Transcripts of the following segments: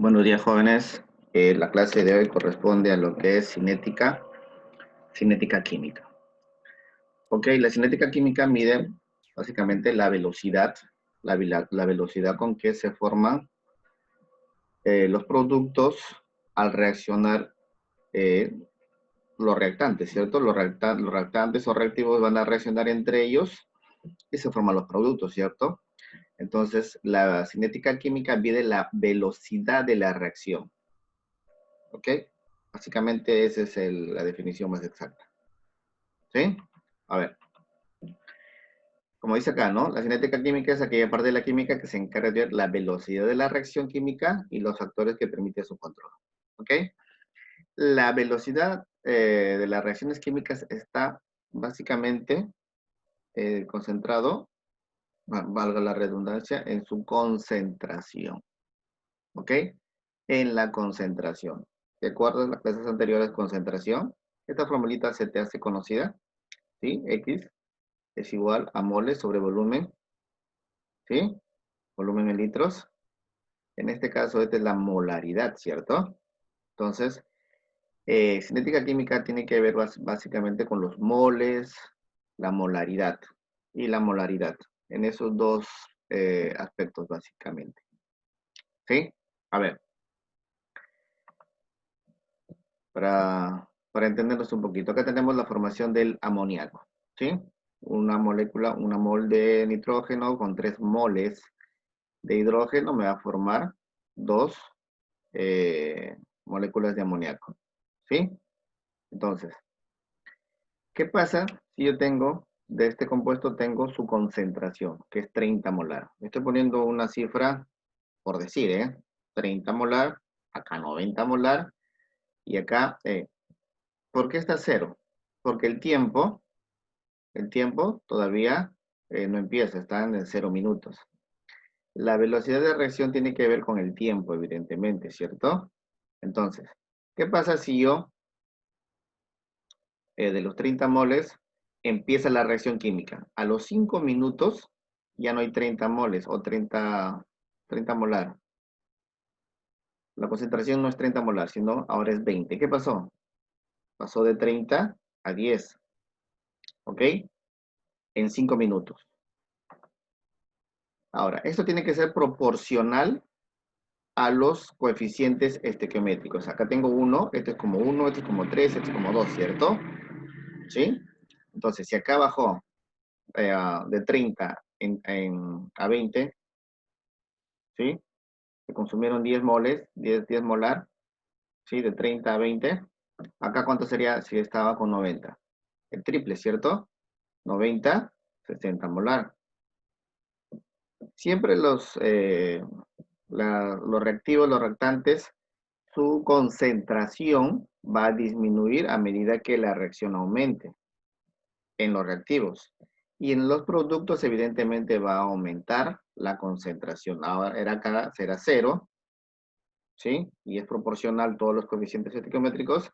Buenos días, jóvenes. La clase de hoy corresponde a lo que es cinética química. Ok, la cinética química mide básicamente la velocidad, la velocidad con que se forman los productos al reaccionar eh, los reactantes, ¿cierto? Los reactantes o reactivos van a reaccionar entre ellos y se forman los productos, ¿cierto? Entonces, la cinética química mide la velocidad de la reacción. ¿Ok? Básicamente esa es la definición más exacta. ¿Sí? A ver, como dice acá, ¿no? La cinética química es aquella parte de la química que se encarga de ver la velocidad de la reacción química y los factores que permiten su control. ¿Ok? La velocidad de las reacciones químicas está básicamente concentrado, valga la redundancia, en su concentración. ¿Ok? En la concentración. ¿De acuerdo a las clases anteriores, concentración? Esta formulita se te hace conocida, ¿sí? X es igual a moles sobre volumen, ¿sí? Volumen en litros. En este caso, esta es la molaridad, ¿cierto? Entonces, cinética química tiene que ver básicamente con los moles, la molaridad y la molaridad. En esos dos aspectos, básicamente. ¿Sí? A ver, para entendernos un poquito. Acá tenemos la formación del amoníaco, ¿sí? Una molécula, una mol de nitrógeno con 3 moles de hidrógeno me va a formar 2 moléculas de amoníaco, ¿sí? Entonces, ¿qué pasa si yo tengo, de este compuesto tengo su concentración, que es 30 molar? Estoy poniendo una cifra por decir, ¿eh? 30 molar, acá 90 molar, y acá, ¿por qué está cero? Porque el tiempo todavía no empieza, está en 0 minutos. La velocidad de reacción tiene que ver con el tiempo, evidentemente, ¿cierto? Entonces, ¿qué pasa si yo, de los 30 moles, empieza la reacción química? A los 5 minutos ya no hay 30 moles o 30 molar. La concentración no es 30 molar, sino ahora es 20. ¿Qué pasó? Pasó de 30 a 10, ¿ok? En 5 minutos. Ahora, esto tiene que ser proporcional a los coeficientes estequiométricos. Acá tengo 1, este es como 1, este es como 3, este es como 2, ¿cierto? ¿Sí? Entonces, si acá bajó de 30 a 20, ¿sí? Se consumieron 10 moles, 10 molar, ¿sí? De 30 a 20. Acá, ¿cuánto sería si estaba con 90? El triple, ¿cierto? 90, 60 molar. Siempre los reactivos, los reactantes, su concentración va a disminuir a medida que la reacción aumente en los reactivos. Y en los productos, evidentemente, va a aumentar la concentración. Ahora acá será 0, ¿sí? Y es proporcional todos los coeficientes estequiométricos.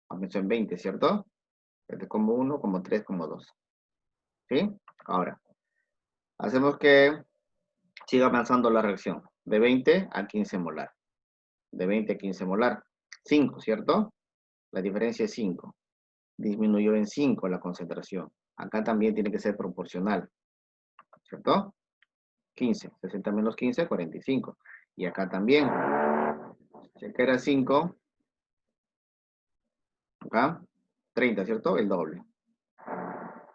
Aumentó en 20, ¿cierto? Este como 1, como 3, como 2. ¿Sí? Ahora, hacemos que siga avanzando la reacción. De 20 a 15 molar. De 20 a 15 molar. 5, ¿cierto? La diferencia es 5. Disminuyó en 5 la concentración. Acá también tiene que ser proporcional, ¿cierto? 15, 60 menos 15, 45. Y acá también, si acá era 5, acá 30, ¿cierto? El doble.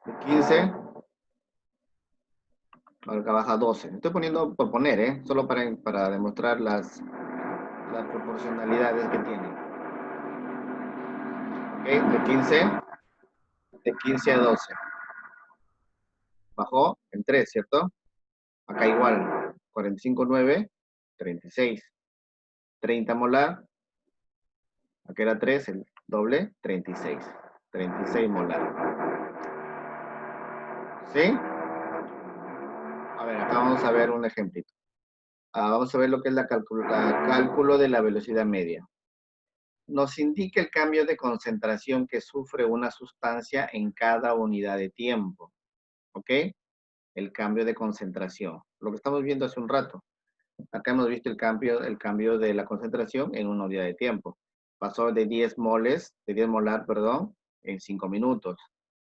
De 15, acá baja 12. Estoy poniendo por poner, ¿eh? Solo para demostrar las proporcionalidades que tiene. ¿Ok? De 15 a 12. Bajó en 3, ¿cierto? Acá igual, 45, 9, 36. 30 molar, acá era 3, el doble, 36. 36 molar. ¿Sí? A ver, acá vamos a ver un ejemplito. Vamos a ver lo que es la cálculo de la velocidad media. Nos indica el cambio de concentración que sufre una sustancia en cada unidad de tiempo. ¿Ok? El cambio de concentración. Lo que estamos viendo hace un rato. Acá hemos visto el cambio de la concentración en una unidad de tiempo. Pasó de 10 moles, de 10 molar, perdón, en 5 minutos.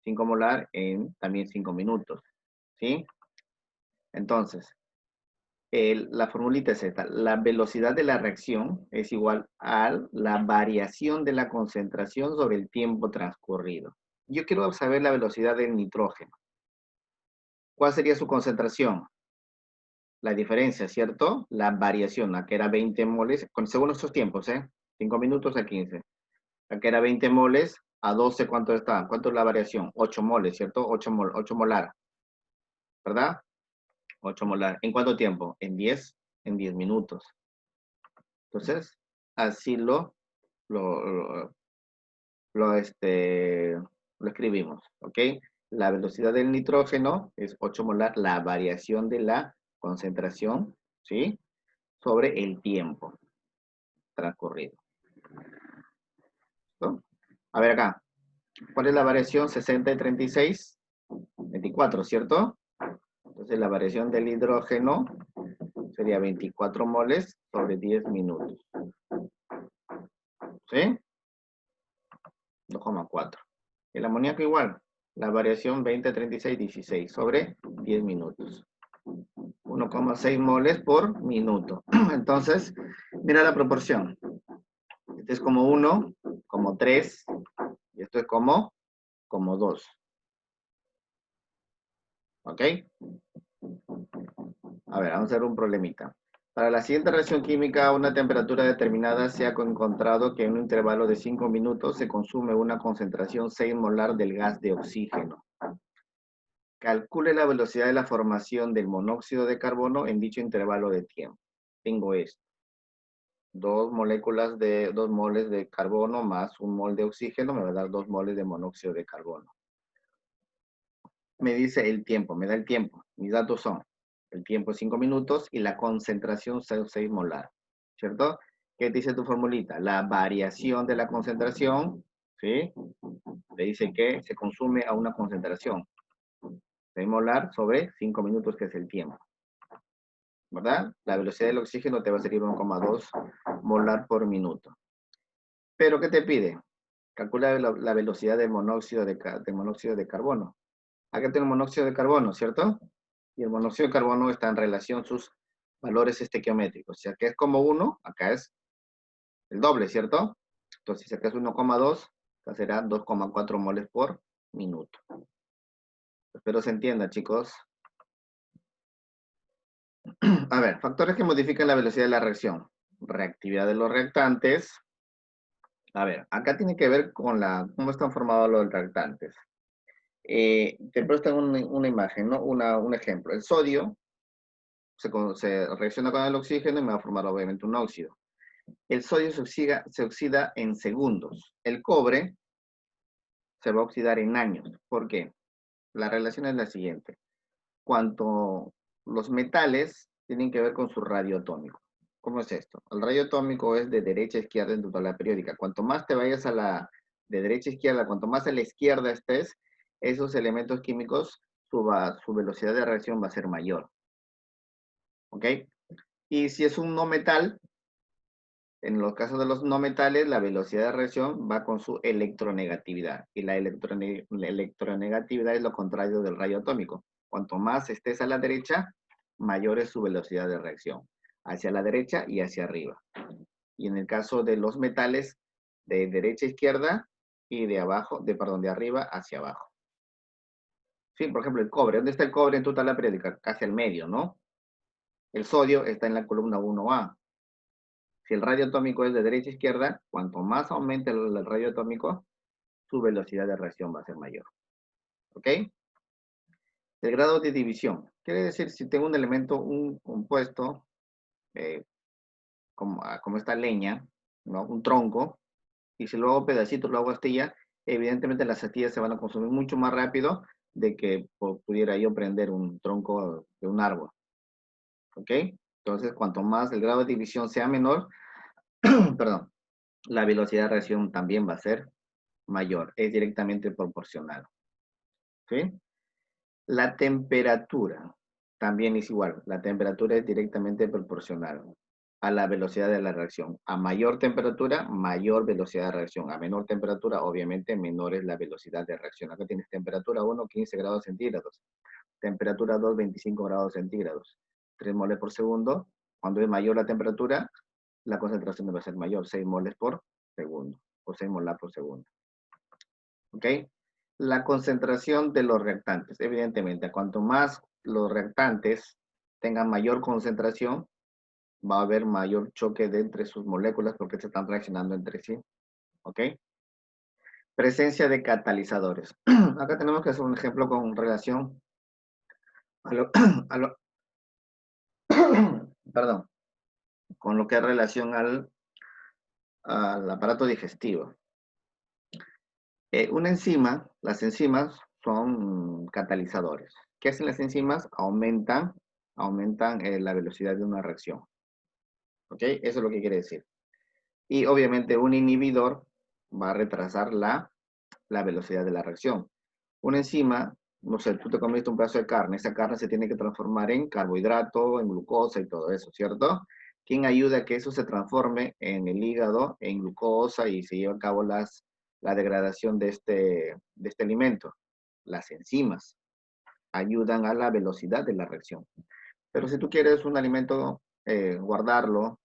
5 molar en también 5 minutos. ¿Sí? Entonces, la formulita es esta. La velocidad de la reacción es igual a la variación de la concentración sobre el tiempo transcurrido. Yo quiero saber la velocidad del nitrógeno. ¿Cuál sería su concentración? La diferencia, ¿cierto? La variación, la que era 20 moles, según nuestros tiempos, 5 minutos a 15. La que era 20 moles, a 12, ¿cuánto está? ¿Cuánto es la variación? 8 moles, ¿cierto? 8 molar, ¿verdad? 8 molar. ¿En cuánto tiempo? En 10 minutos. Entonces, así lo, lo, lo escribimos, ¿ok? La velocidad del nitrógeno es 8 molar, la variación de la concentración, ¿sí? Sobre el tiempo transcurrido. ¿Listo? A ver acá, ¿cuál es la variación? 60 y 36, 24, ¿cierto? Entonces la variación del hidrógeno sería 24 moles sobre 10 minutos. ¿Sí? 2,4. El amoníaco igual. La variación 20, 36, 16 sobre 10 minutos. 1,6 moles por minuto. Entonces, mira la proporción. Este es como 1, como 3, y esto es como 2. ¿Ok? A ver, vamos a hacer un problemita. Para la siguiente reacción química a una temperatura determinada se ha encontrado que en un intervalo de 5 minutos se consume una concentración 6 molar del gas de oxígeno. Calcule la velocidad de la formación del monóxido de carbono en dicho intervalo de tiempo. Tengo esto. 2 moles de carbono más 1 mol de oxígeno me va a dar 2 moles de monóxido de carbono. Me dice el tiempo, me da el tiempo. Mis datos son, el tiempo es 5 minutos y la concentración 6 molar, ¿cierto? ¿Qué dice tu formulita? La variación de la concentración, ¿sí? Te dice que se consume a una concentración 6 molar sobre 5 minutos, que es el tiempo, ¿verdad? La velocidad del oxígeno te va a salir 1,2 molar por minuto. ¿Pero qué te pide? Calcula la velocidad del monóxido de carbono. Acá tengo monóxido de carbono, ¿cierto? Y el monóxido de carbono está en relación sus valores estequiométricos. Si acá es como 1, acá es el doble, ¿cierto? Entonces, si acá es 1,2, acá será 2,4 moles por minuto. Espero se entienda, chicos. A ver, factores que modifican la velocidad de la reacción. Reactividad de los reactantes. A ver, acá tiene que ver con cómo están formados los reactantes. Te prestan una imagen, ¿no? Un ejemplo. El sodio se reacciona con el oxígeno y me va a formar obviamente un óxido. El sodio se oxida en segundos. El cobre se va a oxidar en años. ¿Por qué? La relación es la siguiente. Cuanto los metales tienen que ver con su radio atómico. ¿Cómo es esto? El radio atómico es de derecha a izquierda en tu tabla periódica. Cuanto más te vayas de derecha a izquierda, cuanto más a la izquierda estés, esos elementos químicos, su velocidad de reacción va a ser mayor. ¿Ok? Y si es un no metal, en los casos de los no metales, la velocidad de reacción va con su electronegatividad. Y la electronegatividad es lo contrario del rayo atómico. Cuanto más estés a la derecha, mayor es su velocidad de reacción. Hacia la derecha y hacia arriba. Y en el caso de los metales, de derecha a izquierda y de arriba hacia abajo. Sí, por ejemplo, el cobre. ¿Dónde está el cobre en tu tabla periódica? Casi al medio, ¿no? El sodio está en la columna 1A. Si el radio atómico es de derecha a izquierda, cuanto más aumente el radio atómico, su velocidad de reacción va a ser mayor. ¿Ok? El grado de división. Quiere decir, si tengo un elemento, un compuesto, como esta leña, ¿no? Un tronco, y si lo hago pedacitos, lo hago astilla, evidentemente las astillas se van a consumir mucho más rápido de que pudiera yo prender un tronco de un árbol. ¿Ok? Entonces, cuanto más el grado de división sea menor, perdón, la velocidad de reacción también va a ser mayor, es directamente proporcional. ¿Sí? La temperatura. también es igual. La temperatura es directamente proporcional a la velocidad de la reacción. A mayor temperatura, mayor velocidad de reacción. A menor temperatura, obviamente, menor es la velocidad de reacción. Acá tienes temperatura 1, 15 grados centígrados. Temperatura 2, 25 grados centígrados. 3 moles por segundo. Cuando es mayor la temperatura, la concentración debe ser mayor. 6 moles por segundo. O 6 molar por segundo. ¿Ok? La concentración de los reactantes. Evidentemente, cuanto más los reactantes tengan mayor concentración, va a haber mayor choque de entre sus moléculas porque se están reaccionando entre sí. ¿Ok? Presencia de catalizadores. Acá tenemos que hacer un ejemplo con relación a lo, a lo perdón, con lo que es relación al aparato digestivo. Una enzima, las enzimas son catalizadores. ¿Qué hacen las enzimas? Aumentan la velocidad de una reacción. ¿Ok? Eso es lo que quiere decir. Y obviamente un inhibidor va a retrasar la velocidad de la reacción. Una enzima, no sé, tú te comiste un pedazo de carne, esa carne se tiene que transformar en carbohidrato, en glucosa y todo eso, ¿cierto? ¿Quién ayuda a que eso se transforme en el hígado, en glucosa y se lleve a cabo la degradación de este alimento? Las enzimas ayudan a la velocidad de la reacción. Pero si tú quieres un alimento, guardarlo,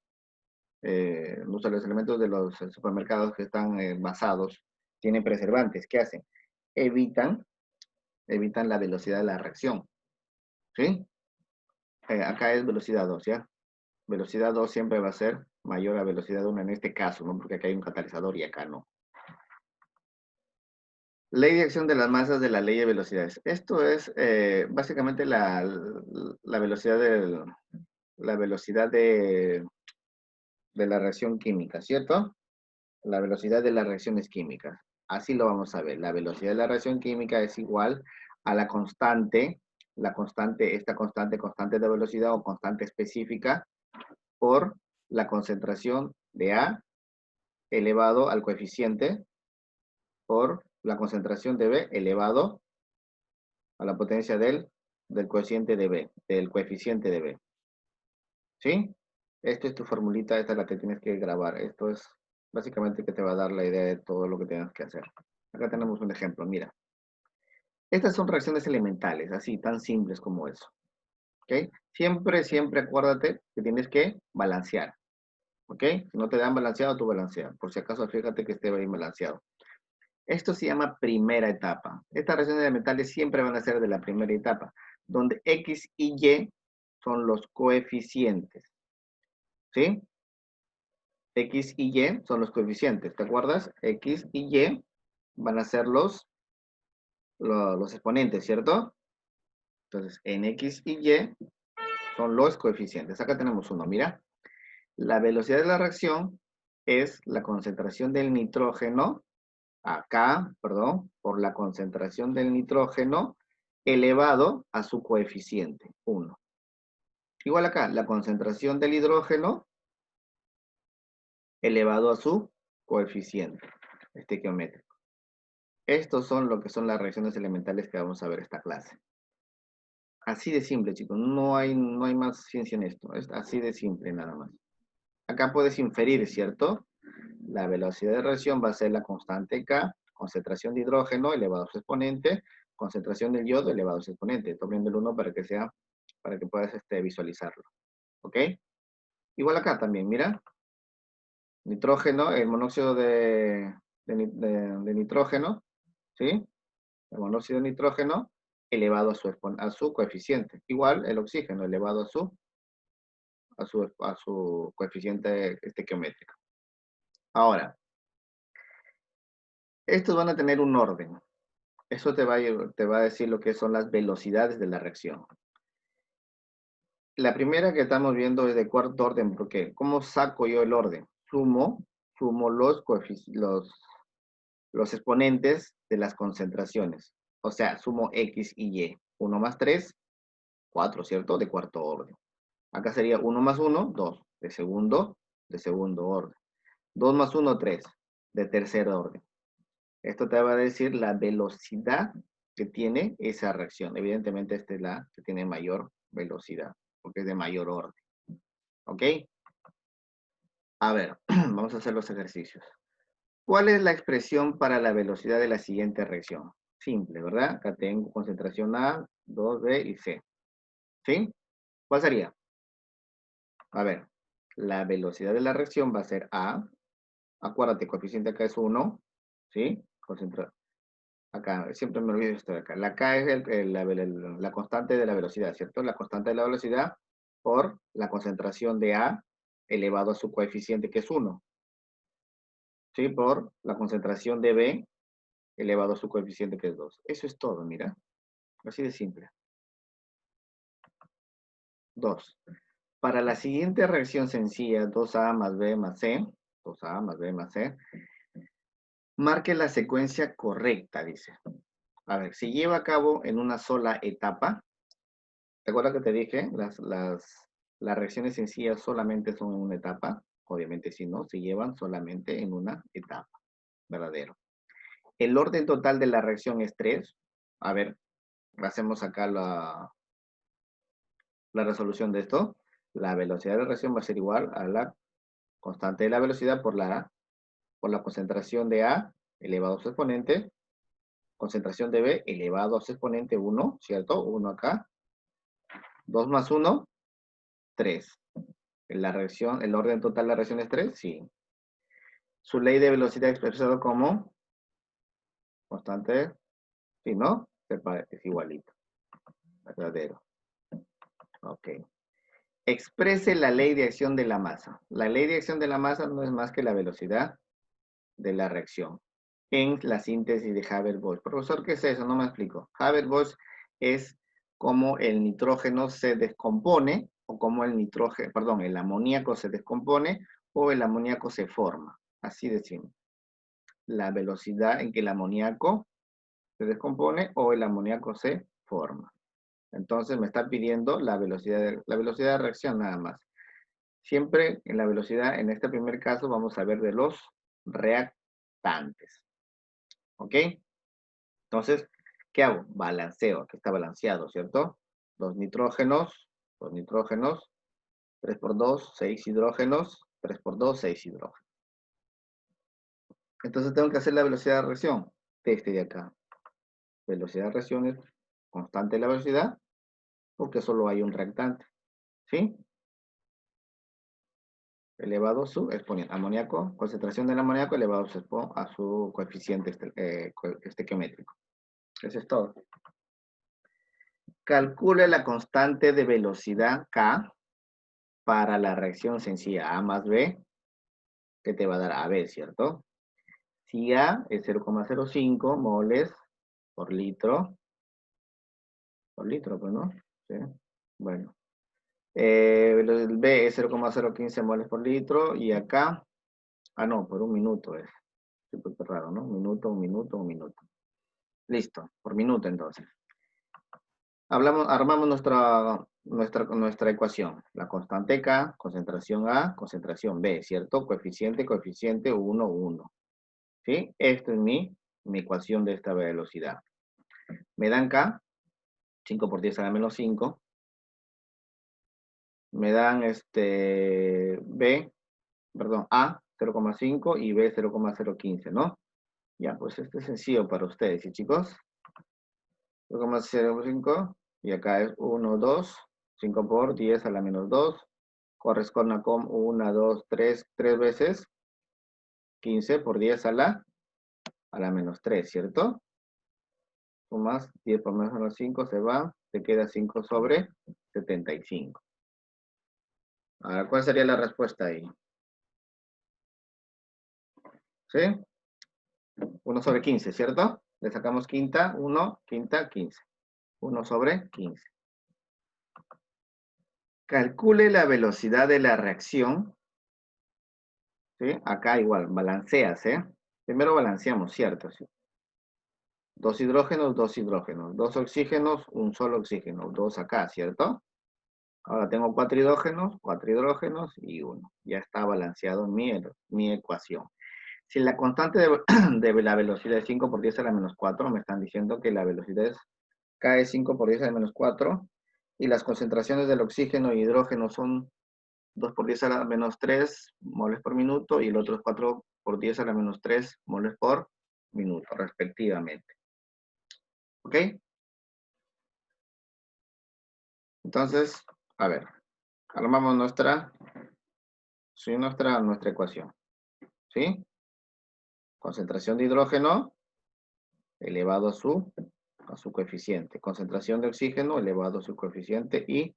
no sé, los alimentos de los supermercados que están envasados tienen preservantes, ¿qué hacen? Evitan la velocidad de la reacción, ¿sí? Acá es velocidad 2, ¿ya? Velocidad 2 siempre va a ser mayor a velocidad 1 en este caso, ¿no? Porque acá hay un catalizador y acá no. Ley de acción de las masas de la ley de velocidades. Esto es básicamente la velocidad de la reacción química, ¿cierto? La velocidad de las reacciones químicas. Así lo vamos a ver. La velocidad de la reacción química es igual a la constante, esta constante de velocidad o constante específica por la concentración de A elevado al coeficiente por la concentración de B elevado a la potencia del coeficiente de B, del coeficiente de B. ¿Sí? Esta es tu formulita, esta es la que tienes que grabar. Esto es básicamente que te va a dar la idea de todo lo que tienes que hacer. Acá tenemos un ejemplo, mira. Estas son reacciones elementales, así, tan simples como eso. ¿Ok? Siempre, siempre acuérdate que tienes que balancear. ¿Ok? Si no te dan balanceado, tú balanceas. Por si acaso, fíjate que esté bien balanceado. Esto se llama primera etapa. Estas reacciones elementales siempre van a ser de la primera etapa, donde X y Y son los coeficientes. ¿Sí? X y Y son los coeficientes, ¿te acuerdas? X y Y van a ser los exponentes, ¿cierto? Entonces, en X y Y son los coeficientes. Acá tenemos uno, mira. La velocidad de la reacción es la concentración del nitrógeno, acá, perdón, por la concentración del nitrógeno elevado a su coeficiente, 1. Igual acá, la concentración del hidrógeno elevado a su coeficiente estequiométrico. Estos son lo que son las reacciones elementales que vamos a ver esta clase. Así de simple, chicos. No hay más ciencia en esto. Es así de simple, nada más. Acá puedes inferir, ¿cierto? La velocidad de reacción va a ser la constante K, concentración de hidrógeno elevado a su exponente, concentración del yodo elevado a su exponente. Estoy viendo el 1 para que puedas visualizarlo. ¿Ok? Igual acá también, mira. Nitrógeno, el monóxido de nitrógeno, ¿sí? El monóxido de nitrógeno elevado a su coeficiente. Igual el oxígeno elevado a su coeficiente estequiométrico. Ahora, estos van a tener un orden. Eso te va a decir lo que son las velocidades de la reacción. La primera que estamos viendo es de cuarto orden, porque ¿cómo saco yo el orden? Sumo los exponentes de las concentraciones. O sea, sumo X y Y. 1 más 3, 4, ¿cierto? De cuarto orden. Acá sería 1 más 1, 2. De segundo orden. 2 más 1, 3. De tercer orden. Esto te va a decir la velocidad que tiene esa reacción. Evidentemente, esta es la que tiene mayor velocidad, porque es de mayor orden. ¿Ok? A ver, vamos a hacer los ejercicios. ¿Cuál es la expresión para la velocidad de la siguiente reacción? Simple, ¿verdad? Acá tengo concentración A, 2B y C. ¿Sí? ¿Cuál sería? A ver, la velocidad de la reacción va a ser A. Acuérdate, coeficiente acá es 1. ¿Sí? Acá, siempre me olvido esto de acá. La K es la constante de la velocidad, ¿cierto? La constante de la velocidad por la concentración de A elevado a su coeficiente, que es 1. ¿Sí? Por la concentración de B elevado a su coeficiente, que es 2. Eso es todo, mira. Así de simple. 2. Para la siguiente reacción sencilla, 2A más B más C, 2A más B más C, marque la secuencia correcta, dice. A ver, si lleva a cabo en una sola etapa, ¿te acuerdas que te dije? Las reacciones sencillas solamente son en una etapa. Obviamente, si no, se llevan solamente en una etapa. Verdadero. El orden total de la reacción es 3. A ver, hacemos acá la resolución de esto. La velocidad de la reacción va a ser igual a la constante de la velocidad por la concentración de A elevado a su exponente, concentración de B elevado a su exponente 1, ¿cierto? 1 acá. 2 más 1, 3. La reacción, el orden total de la reacción es 3, sí. Su ley de velocidad expresado como constante, sí, ¿no? Es igualito. Verdadero. Ok. Exprese la ley de acción de la masa. La ley de acción de la masa no es más que la velocidad de la reacción en la síntesis de Haber-Bosch. Profesor, ¿qué es eso? No me explico. Haber-Bosch es cómo el nitrógeno se descompone, o cómo el amoníaco se descompone, o el amoníaco se forma. Así decimos. La velocidad en que el amoníaco se descompone o el amoníaco se forma. Entonces me está pidiendo la velocidad de reacción nada más. Siempre en la velocidad, en este primer caso, vamos a ver de los reactantes. ¿Ok? Entonces, ¿qué hago? Balanceo. Aquí está balanceado, ¿cierto? 2 nitrógenos, 3 por 2, 6 hidrógenos, 3 por 2, 6 hidrógenos. Entonces tengo que hacer la velocidad de reacción de este de acá. Velocidad de reacción es constante de la velocidad, porque solo hay un reactante. ¿Sí? Elevado a su exponente. Amoníaco, concentración del amoníaco elevado a su coeficiente estequiométrico. Eso es todo. Calcule la constante de velocidad K para la reacción sencilla A más B, que te va a dar AB, ¿cierto? Si A es 0,05 moles por litro, pues, ¿no? ¿Sí? Bueno. El B es 0,015 moles por litro, y acá, no, por un minuto es. Súper raro, ¿no? Un minuto. Listo, por minuto entonces. Armamos nuestra ecuación. La constante K, concentración A, concentración B, ¿cierto? Coeficiente 1, 1. ¿Sí? Esta es mi ecuación de esta velocidad. Me dan K, 5 por 10 a la menos 5. Me dan A, 0,5 y B, 0,015, ¿no? Ya, pues este es sencillo para ustedes, ¿sí, chicos? 0,05, y acá es 1, 2, 5 por 10 a la menos 2, corresponde con 1, 2, 3 veces, 15 por 10 a la menos 3, ¿cierto? Sumas 10 por menos 5, se va, te queda 5 sobre 75. Ahora, ¿cuál sería la respuesta ahí? ¿Sí? 1 sobre 15, ¿cierto? Le sacamos quinta, 1, quinta, 15. 1 sobre 15. Calcule la velocidad de la reacción. ¿Sí? Acá igual, balanceas, ¿eh? Primero balanceamos, ¿cierto? ¿Sí? 2 hidrógenos, 2 hidrógenos. 2 oxígenos, un solo oxígeno. 2 acá, ¿cierto? Ahora tengo 4 hidrógenos y 1. Ya está balanceado mi ecuación. Si la constante de la velocidad es 5 por 10 a la menos 4, me están diciendo que la velocidad es K es 5 por 10 a la menos 4. Y las concentraciones del oxígeno y hidrógeno son 2 por 10 a la menos 3 moles por minuto y el otro es 4 por 10 a la menos 3 moles por minuto, respectivamente. ¿Ok? Entonces, a ver, armamos nuestra ecuación. ¿Sí? Concentración de hidrógeno elevado a su coeficiente. Concentración de oxígeno elevado a su coeficiente y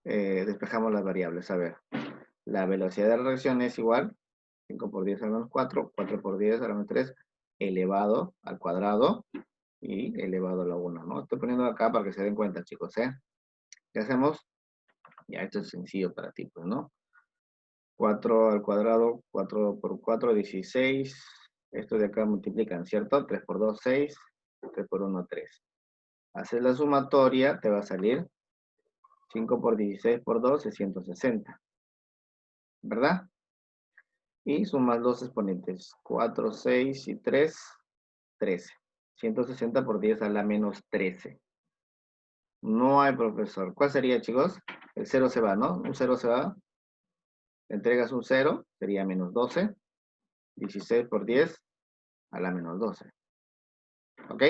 despejamos las variables. A ver, la velocidad de la reacción es igual 5 por 10 a la menos 4, 4 por 10 a la menos 3, elevado al cuadrado y elevado a la 1, ¿no? Estoy poniendo acá para que se den cuenta, chicos, ¿eh? ¿Qué hacemos? Ya, esto es sencillo para ti, pues, ¿no? 4 al cuadrado, 4 por 4, 16. Esto de acá multiplican, ¿cierto? 3 por 2, 6. 3 por 1, 3. Haces la sumatoria, te va a salir 5 por 16 por 2 es 160. ¿Verdad? Y sumas los exponentes. 4, 6 y 3, 13. 160 por 10 a la menos 13. No hay profesor. ¿Cuál sería, chicos? El 0 se va, ¿no? Un 0 se va. Le entregas un 0, sería menos 12. 16 por 10 a la menos 12. ¿Ok?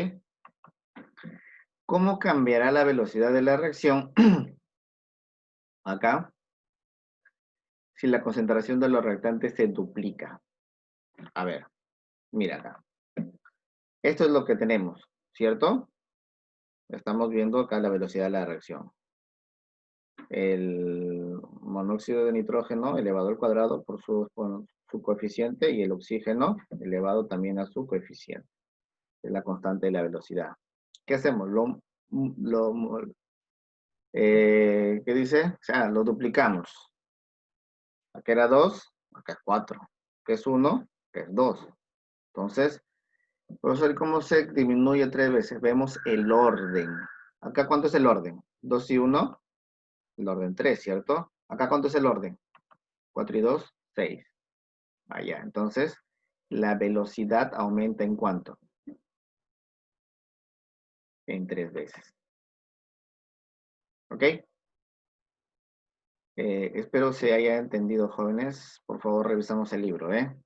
¿Cómo cambiará la velocidad de la reacción acá si la concentración de los reactantes se duplica? A ver, mira acá. Esto es lo que tenemos, ¿cierto? Estamos viendo acá la velocidad de la reacción. El monóxido de nitrógeno elevado al cuadrado por su coeficiente y el oxígeno elevado también a su coeficiente. Es la constante de la velocidad. ¿Qué hacemos? ¿Qué dice? O sea, lo duplicamos. Acá era 2, acá es 4. ¿Qué es 1? ¿Qué es 2? Entonces, profesor, ¿cómo se disminuye 3 veces? Vemos el orden. ¿Acá cuánto es el orden? 2 y 1, el orden 3, ¿cierto? ¿Acá cuánto es el orden? 4 y 2, 6. Allá, entonces, la velocidad aumenta ¿en cuánto? En 3 veces. ¿Ok? Espero se haya entendido, jóvenes. Por favor, revisamos el libro, ¿eh?